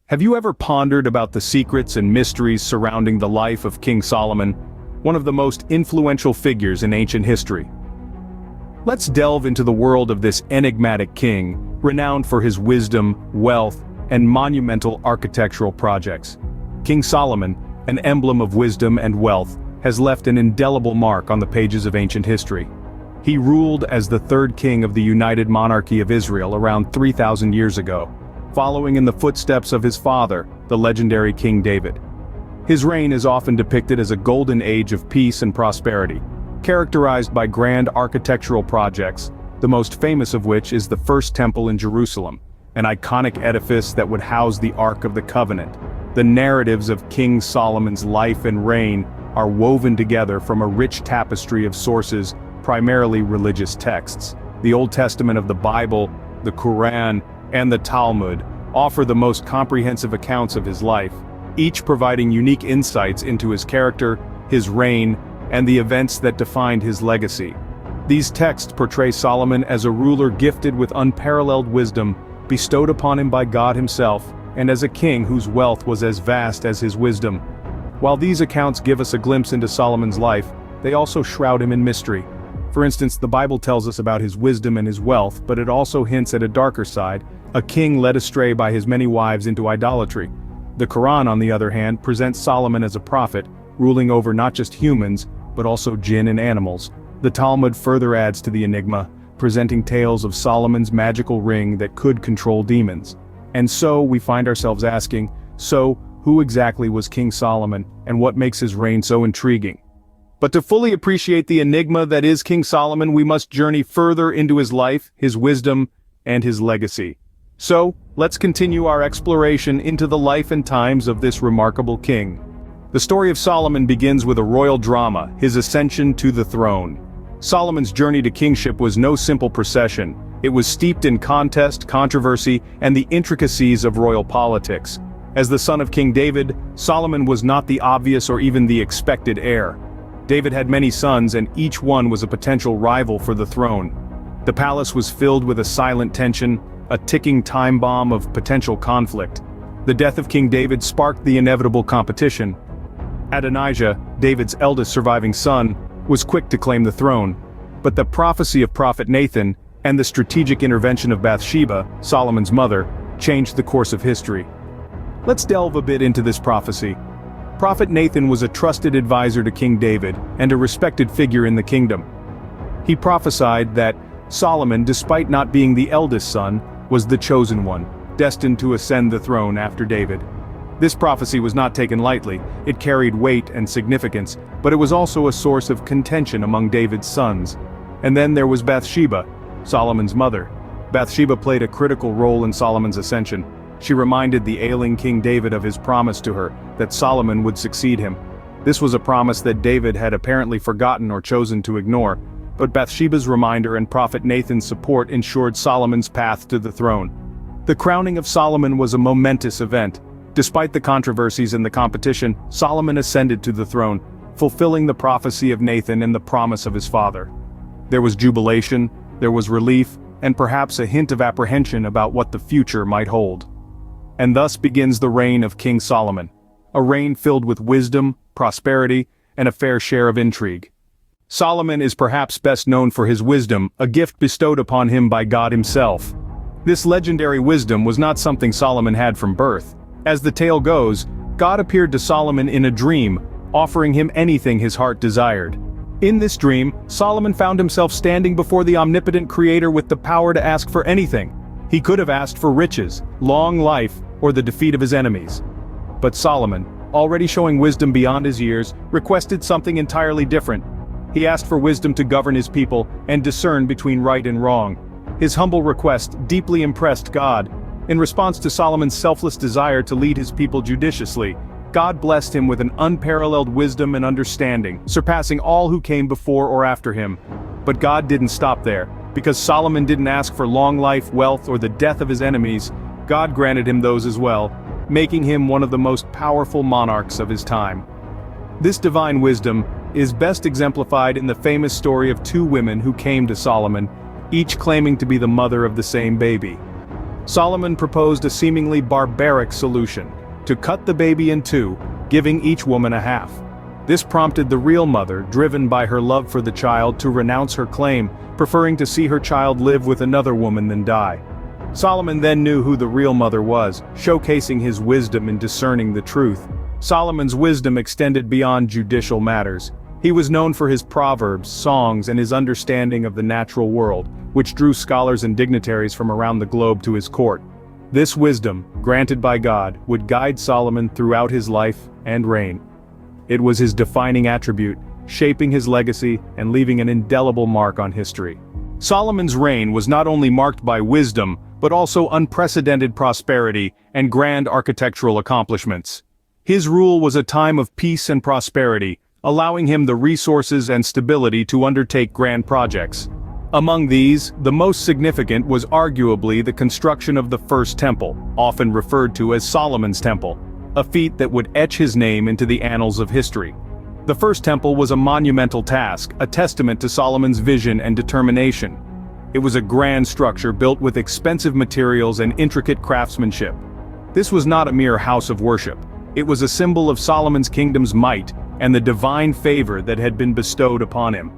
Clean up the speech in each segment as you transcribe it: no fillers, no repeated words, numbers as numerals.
Have you ever pondered about the secrets and mysteries surrounding the life of King Solomon, one of the most influential figures in ancient history? Let's delve into the world of this enigmatic king, renowned for his wisdom, wealth, and monumental architectural projects. King Solomon, an emblem of wisdom and wealth, has left an indelible mark on the pages of ancient history. He ruled as the third king of the United Monarchy of Israel around 3,000 years ago, following in the footsteps of his father, the legendary King David. His reign is often depicted as a golden age of peace and prosperity, characterized by grand architectural projects, the most famous of which is the First Temple in Jerusalem, an iconic edifice that would house the Ark of the Covenant. The narratives of King Solomon's life and reign are woven together from a rich tapestry of sources, primarily religious texts. The Old Testament of the Bible, the Quran, and the Talmud offer the most comprehensive accounts of his life, each providing unique insights into his character, his reign, and the events that defined his legacy. These texts portray Solomon as a ruler gifted with unparalleled wisdom, bestowed upon him by God himself, and as a king whose wealth was as vast as his wisdom. While these accounts give us a glimpse into Solomon's life, they also shroud him in mystery. For instance, the Bible tells us about his wisdom and his wealth, but it also hints at a darker side, a king led astray by his many wives into idolatry. The Quran, on the other hand, presents Solomon as a prophet, ruling over not just humans, but also jinn and animals. The Talmud further adds to the enigma, presenting tales of Solomon's magical ring that could control demons. And so we find ourselves asking, so who exactly was King Solomon, and what makes his reign so intriguing? But to fully appreciate the enigma that is King Solomon, we must journey further into his life, his wisdom, and his legacy. So, let's continue our exploration into the life and times of this remarkable king. The story of Solomon begins with a royal drama, his ascension to the throne. Solomon's journey to kingship was no simple procession. It was steeped in contest, controversy, and the intricacies of royal politics. As the son of King David, Solomon was not the obvious or even the expected heir. David had many sons, and each one was a potential rival for the throne. The palace was filled with a silent tension, a ticking time bomb of potential conflict. The death of King David sparked the inevitable competition. Adonijah, David's eldest surviving son, was quick to claim the throne. But the prophecy of prophet Nathan, and the strategic intervention of Bathsheba, Solomon's mother, changed the course of history. Let's delve a bit into this prophecy. Prophet Nathan was a trusted advisor to King David, and a respected figure in the kingdom. He prophesied that Solomon, despite not being the eldest son, was the chosen one, destined to ascend the throne after David. This prophecy was not taken lightly, it carried weight and significance, but it was also a source of contention among David's sons. And then there was Bathsheba, Solomon's mother. Bathsheba played a critical role in Solomon's ascension. She reminded the ailing King David of his promise to her, that Solomon would succeed him. This was a promise that David had apparently forgotten or chosen to ignore, but Bathsheba's reminder and prophet Nathan's support ensured Solomon's path to the throne. The crowning of Solomon was a momentous event. Despite the controversies and the competition, Solomon ascended to the throne, fulfilling the prophecy of Nathan and the promise of his father. There was jubilation, there was relief, and perhaps a hint of apprehension about what the future might hold. And thus begins the reign of King Solomon, a reign filled with wisdom, prosperity, and a fair share of intrigue. Solomon is perhaps best known for his wisdom, a gift bestowed upon him by God himself. This legendary wisdom was not something Solomon had from birth. As the tale goes, God appeared to Solomon in a dream, offering him anything his heart desired. In this dream, Solomon found himself standing before the omnipotent Creator with the power to ask for anything. He could have asked for riches, long life, or the defeat of his enemies. But Solomon, already showing wisdom beyond his years, requested something entirely different. He asked for wisdom to govern his people and discern between right and wrong. His humble request deeply impressed God. In response to Solomon's selfless desire to lead his people judiciously, God blessed him with an unparalleled wisdom and understanding, surpassing all who came before or after him. But God didn't stop there. Because Solomon didn't ask for long life, wealth, or the death of his enemies, God granted him those as well, making him one of the most powerful monarchs of his time. This divine wisdom is best exemplified in the famous story of two women who came to Solomon, each claiming to be the mother of the same baby. Solomon proposed a seemingly barbaric solution: to cut the baby in two, giving each woman a half. This prompted the real mother, driven by her love for the child, to renounce her claim, preferring to see her child live with another woman than die. Solomon then knew who the real mother was, showcasing his wisdom in discerning the truth. Solomon's wisdom extended beyond judicial matters. He was known for his proverbs, songs, and his understanding of the natural world, which drew scholars and dignitaries from around the globe to his court. This wisdom, granted by God, would guide Solomon throughout his life and reign. It was his defining attribute, shaping his legacy and leaving an indelible mark on history. Solomon's reign was not only marked by wisdom, but also unprecedented prosperity and grand architectural accomplishments. His rule was a time of peace and prosperity, allowing him the resources and stability to undertake grand projects. Among these, the most significant was arguably the construction of the First Temple, often referred to as Solomon's Temple, a feat that would etch his name into the annals of history. The First Temple was a monumental task, a testament to Solomon's vision and determination. It was a grand structure built with expensive materials and intricate craftsmanship. This was not a mere house of worship. It was a symbol of Solomon's kingdom's might and the divine favor that had been bestowed upon him.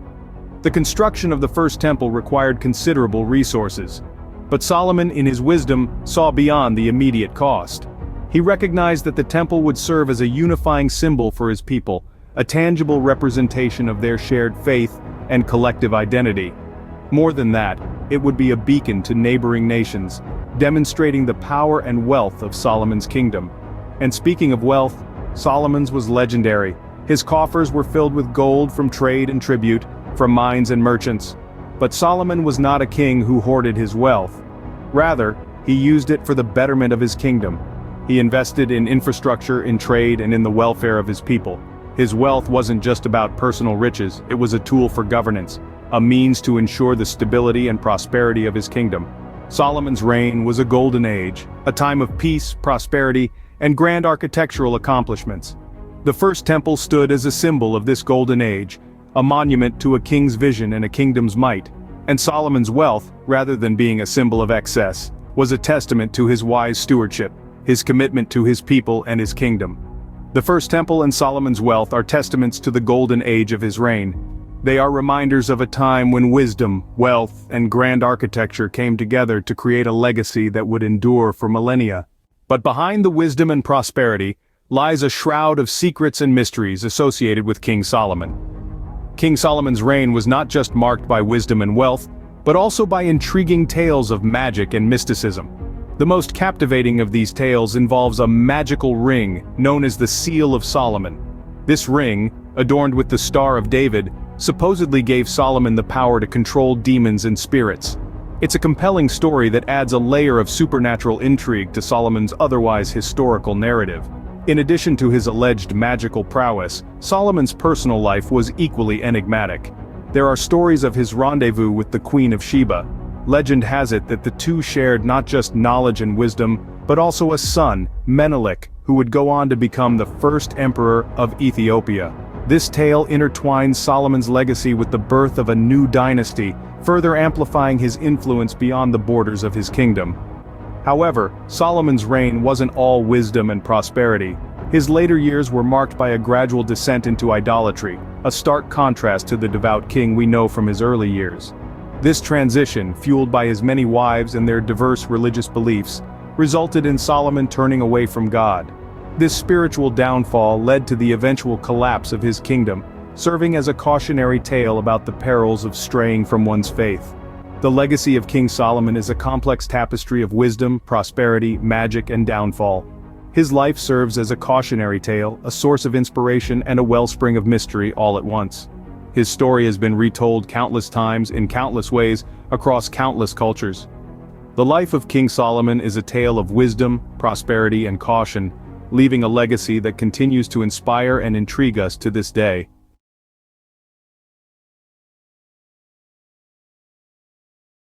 The construction of the First Temple required considerable resources. But Solomon, in his wisdom, saw beyond the immediate cost. He recognized that the temple would serve as a unifying symbol for his people, a tangible representation of their shared faith and collective identity. More than that, it would be a beacon to neighboring nations, demonstrating the power and wealth of Solomon's kingdom. And speaking of wealth, Solomon's was legendary. His coffers were filled with gold from trade and tribute, from mines and merchants. But Solomon was not a king who hoarded his wealth. Rather, he used it for the betterment of his kingdom. He invested in infrastructure, in trade, and in the welfare of his people. His wealth wasn't just about personal riches, it was a tool for governance, a means to ensure the stability and prosperity of his kingdom. Solomon's reign was a golden age, a time of peace, prosperity, and grand architectural accomplishments. The First Temple stood as a symbol of this golden age, a monument to a king's vision and a kingdom's might. And Solomon's wealth, rather than being a symbol of excess, was a testament to his wise stewardship, his commitment to his people and his kingdom. The First Temple and Solomon's wealth are testaments to the golden age of his reign. They are reminders of a time when wisdom, wealth, and grand architecture came together to create a legacy that would endure for millennia. But behind the wisdom and prosperity lies a shroud of secrets and mysteries associated with King Solomon. King Solomon's reign was not just marked by wisdom and wealth, but also by intriguing tales of magic and mysticism. The most captivating of these tales involves a magical ring known as the Seal of Solomon. This ring, adorned with the Star of David, supposedly gave Solomon the power to control demons and spirits. It's a compelling story that adds a layer of supernatural intrigue to Solomon's otherwise historical narrative. In addition to his alleged magical prowess, Solomon's personal life was equally enigmatic. There are stories of his rendezvous with the Queen of Sheba. Legend has it that the two shared not just knowledge and wisdom, but also a son, Menelik, who would go on to become the first emperor of Ethiopia. This tale intertwines Solomon's legacy with the birth of a new dynasty, further amplifying his influence beyond the borders of his kingdom. However, Solomon's reign wasn't all wisdom and prosperity. His later years were marked by a gradual descent into idolatry, a stark contrast to the devout king we know from his early years. This transition, fueled by his many wives and their diverse religious beliefs, resulted in Solomon turning away from God. This spiritual downfall led to the eventual collapse of his kingdom, serving as a cautionary tale about the perils of straying from one's faith. The legacy of King Solomon is a complex tapestry of wisdom, prosperity, magic, and downfall. His life serves as a cautionary tale, a source of inspiration, and a wellspring of mystery all at once. His story has been retold countless times in countless ways across countless cultures. The life of King Solomon is a tale of wisdom, prosperity, and caution, leaving a legacy that continues to inspire and intrigue us to this day.